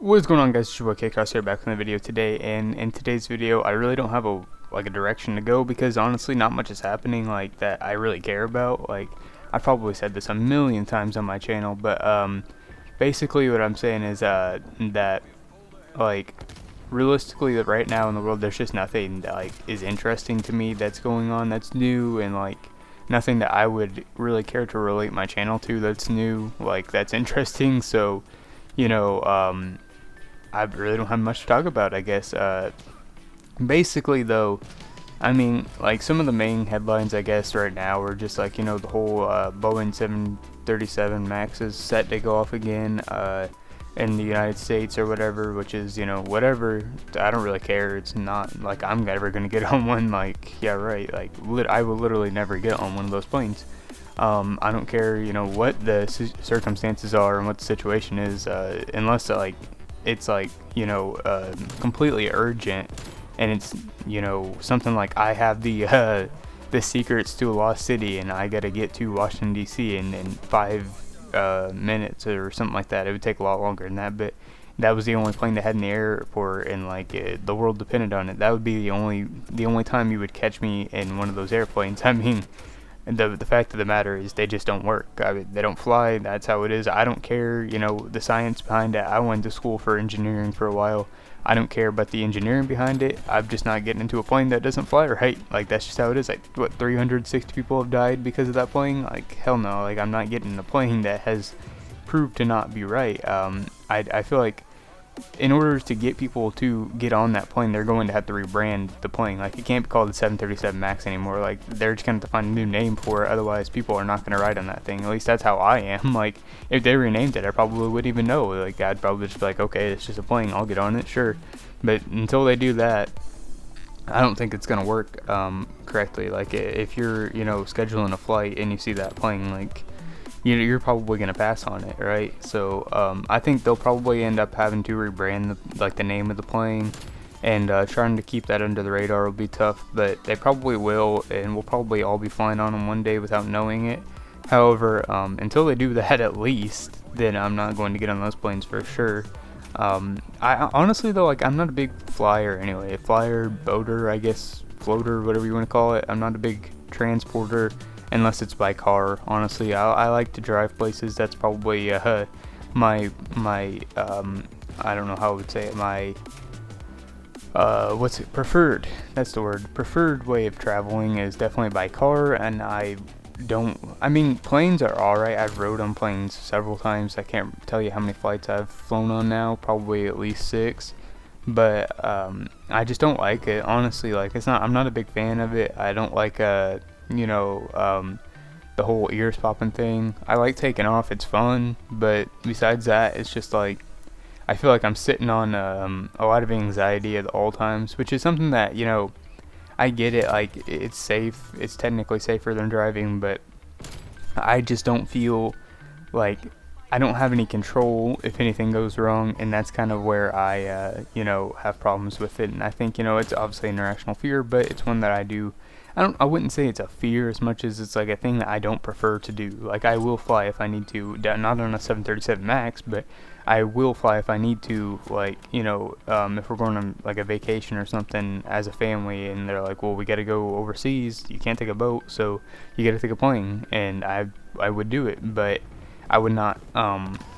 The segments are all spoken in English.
What's going on, guys? It's your boy K-Cross here, back in the video today, and in today's video I really don't have a direction to go, because honestly not much is happening like that I really care about. Like, I've probably said this a million times on my channel, but basically what I'm saying is that, like, realistically, that right now in the world there's just nothing that like is interesting to me that's going on that's new, and like nothing that I would really care to relate my channel to that's new, like that's interesting. So you know, I really don't have much to talk about, I guess. Basically, though, I mean, like, some of the main headlines, I guess, right now are just like, the whole Boeing 737 Max is set to go off again in the United States or whatever, which is, whatever. I don't really care. It's not like I'm ever going to get on one. Like, yeah, right. Like, I will literally never get on one of those planes. I don't care, what the circumstances are and what the situation is, unless, like, it's like, completely urgent, and it's, something like I have the secrets to a lost city and I gotta get to Washington DC in 5 minutes or something like that. It would take a lot longer than that, but that was the only plane they had in the airport, and like the world depended on it. That would be the only time you would catch me in one of those airplanes. I mean, and the fact of the matter is they just don't work. I mean, they don't fly. That's how it is. I don't care, the science behind it. I went to school for engineering for a while. I don't care about the engineering behind it. I'm just not getting into a plane that doesn't fly right. Like, that's just how it is. Like, what, 360 people have died because of that plane? Like, hell no. Like, I'm not getting a plane that has proved to not be right. I feel like in order to get people to get on that plane, they're going to have to rebrand the plane. Like, it can't be called the 737 Max anymore. Like, they're just going to have to find a new name for it. Otherwise, people are not going to ride on that thing. At least that's how I am. Like, if they renamed it, I probably wouldn't even know. Like, I'd probably just be like, okay, it's just a plane. I'll get on it, sure. But until they do that, I don't think it's going to work correctly. Like, if you're, scheduling a flight and you see that plane, like, you're probably going to pass on it, right? So I think they'll probably end up having to rebrand the name of the plane, and trying to keep that under the radar will be tough, but they probably will, and we'll probably all be flying on them one day without knowing it. However, until they do that, at least, then I'm not going to get on those planes for sure. I honestly, though, like, I'm not a big flyer anyway. Flyer, boater, I guess, floater, whatever you want to call it. I'm not a big transporter unless it's by car. Honestly, I like to drive places. That's probably my I don't know how I would say it, my preferred, that's the word, preferred way of traveling is definitely by car. And I mean, planes are alright. I've rode on planes several times. I can't tell you how many flights I've flown on now, probably at least 6. But I just don't like it, honestly. Like, I'm not a big fan of it. I don't like the whole ears popping thing. I like taking off, it's fun, but besides that, it's just like, I feel like I'm sitting on a lot of anxiety at all times, which is something that, I get it, like, it's safe, it's technically safer than driving, but I just don't feel like I don't have any control if anything goes wrong, and that's kind of where I, have problems with it. And I think, it's obviously an irrational fear, but it's one that I wouldn't say it's a fear as much as it's like a thing that I don't prefer to do. Like, I will fly if I need to, not on a 737 Max, but I will fly if I need to, like, if we're going on like a vacation or something as a family, and they're like, well, we gotta go overseas, you can't take a boat, so you gotta take a plane, and I would do it, but I would not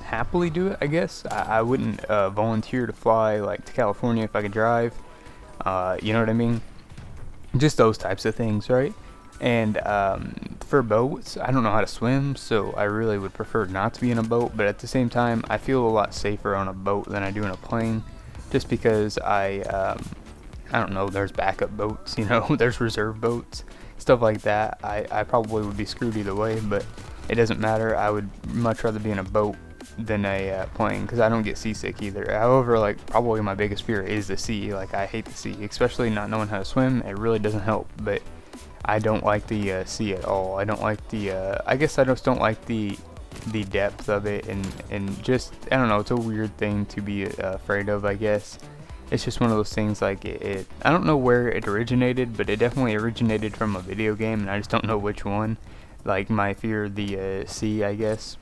happily do it, I guess. I wouldn't volunteer to fly, like, to California if I could drive. You know what I mean? Just those types of things, right? And for boats, I don't know how to swim, so I really would prefer not to be in a boat. But at the same time, I feel a lot safer on a boat than I do in a plane, just because I don't know, there's backup boats, there's reserve boats, stuff like that. I probably would be screwed either way, but it doesn't matter. I would much rather be in a boat than a plane, because I don't get seasick either. However, like, probably my biggest fear is the sea. Like, I hate the sea, especially not knowing how to swim. It really doesn't help, but I don't like the sea at all. I don't like the I guess I just don't like the depth of it, and just, I don't know, it's a weird thing to be afraid of, I guess. It's just one of those things, like, I don't know where it originated, but it definitely originated from a video game, and I just don't know which one. Like, my fear of the sea, I guess.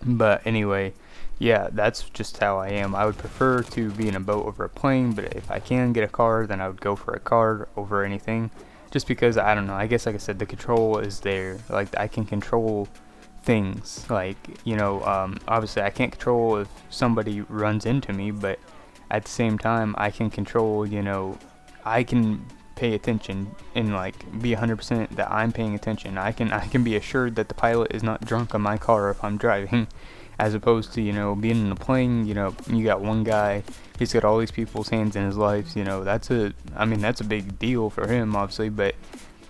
But anyway, yeah, that's just how I am. I would prefer to be in a boat over a plane, but if I can get a car, then I would go for a car over anything. Just because, I don't know, I guess like I said, the control is there. Like, I can control things. Like, obviously I can't control if somebody runs into me, but at the same time, I can control, I can pay attention and like be 100% that I'm paying attention. I can be assured that the pilot is not drunk on my car if I'm driving, as opposed to being in a plane. You got one guy, he's got all these people's hands in his life. That's a big deal for him, obviously, but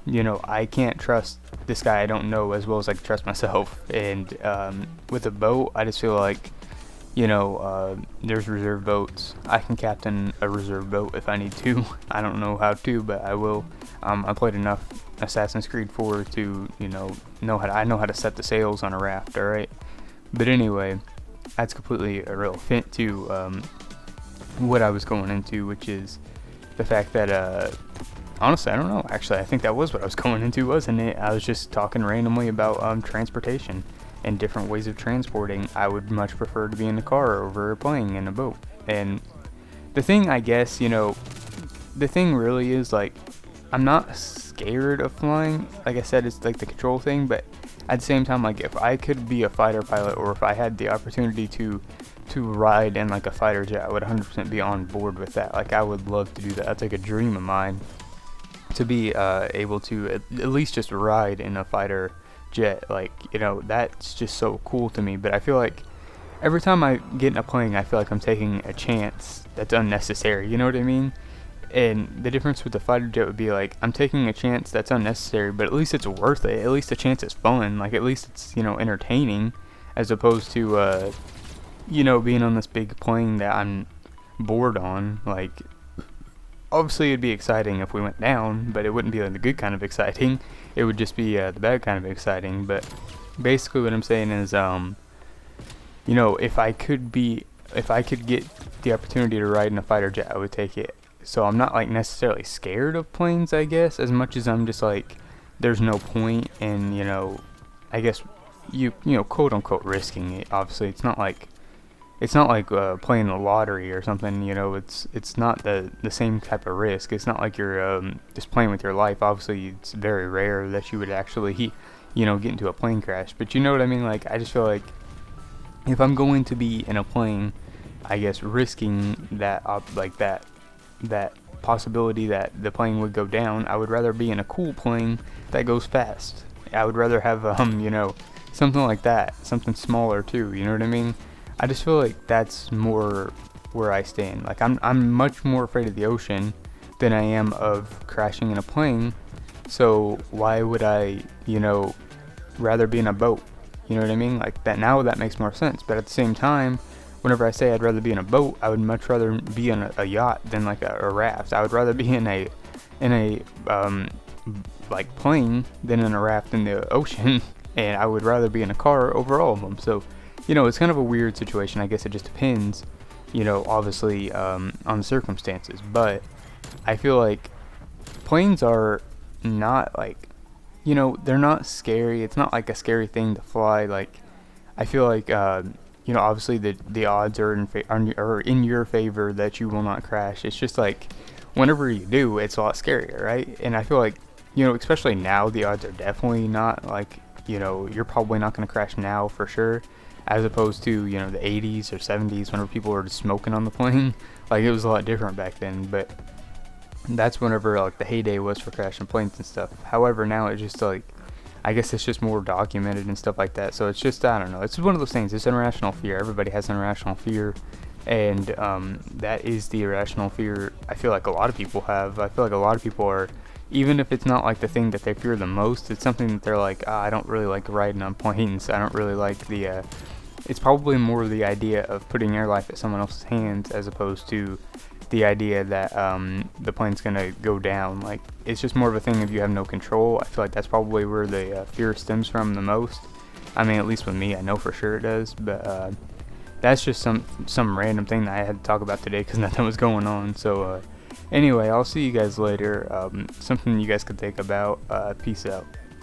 I can't trust this guy I don't know as well as I can trust myself. And with a boat, I just feel like there's reserve boats. I can captain a reserve boat if I need to. I don't know how to, but I will. I played enough Assassin's Creed 4 to, I know how to set the sails on a raft, alright? But anyway, that's completely irrelevant to what I was going into, which is the fact that, honestly, I don't know. Actually, I think that was what I was going into, wasn't it? I was just talking randomly about transportation and different ways of transporting. I would much prefer to be in a car over a plane and a boat. And the thing, I guess, the thing really is, like, I'm not scared of flying. Like I said, it's like the control thing, but at the same time, like, if I could be a fighter pilot, or if I had the opportunity to ride in like a fighter jet, I would 100% be on board with that. Like, I would love to do that. That's like a dream of mine, to be able to at least just ride in a fighter jet. Like, that's just so cool to me. But I feel like every time I get in a plane, I feel like I'm taking a chance that's unnecessary, you know what I mean? And the difference with the fighter jet would be, like, I'm taking a chance that's unnecessary, but at least it's worth it. At least the chance is fun. Like, at least it's, entertaining, as opposed to, being on this big plane that I'm bored on. Like, obviously it'd be exciting if we went down, but it wouldn't be like the good kind of exciting. It would just be the bad kind of exciting. But basically what I'm saying is, if I could get the opportunity to ride in a fighter jet, I would take it. So I'm not like necessarily scared of planes, I guess, as much as I'm just like, there's no point in, I guess you quote unquote risking it. Obviously it's not like playing the lottery or something. It's not the same type of risk. It's not like you're just playing with your life. Obviously it's very rare that you would actually get into a plane crash, but you know what I mean. Like, I just feel like if I'm going to be in a plane, I guess risking that that possibility that the plane would go down, I would rather be in a cool plane that goes fast. I would rather have something like that, something smaller too, you know what I mean? I just feel like that's more where I stand. Like, I'm much more afraid of the ocean than I am of crashing in a plane. So why would I, rather be in a boat? You know what I mean? Like, that now that makes more sense. But at the same time, whenever I say I'd rather be in a boat, I would much rather be on a yacht than like a raft. I would rather be in a like plane than in a raft in the ocean, and I would rather be in a car over all of them. So, it's kind of a weird situation. I guess it just depends, obviously on the circumstances. But I feel like planes are not like, they're not scary. It's not like a scary thing to fly. Like, I feel like obviously the odds are in your favor that you will not crash. It's just like, whenever you do, it's a lot scarier, right? And I feel like, especially now, the odds are definitely not like, you're probably not going to crash now for sure, as opposed to, the 80s or 70s, whenever people were just smoking on the plane. Like, it was a lot different back then. But that's whenever like the heyday was for crashing planes and stuff. However, now it's just like, I guess it's just more documented and stuff like that. So it's just, I don't know. It's one of those things. It's an irrational fear. Everybody has an irrational fear. And that is the irrational fear I feel like a lot of people have. I feel like a lot of people are, even if it's not like the thing that they fear the most, it's something that they're like, I don't really like riding on planes. I don't really like the, it's probably more the idea of putting your life at someone else's hands, as opposed to the idea that the plane's gonna go down. Like, it's just more of a thing if you have no control. I feel like that's probably where the fear stems from the most. I mean, at least with me, I know for sure it does. But that's just some random thing that I had to talk about today because nothing was going on. So anyway, I'll see you guys later. Something you guys could think about. Peace out.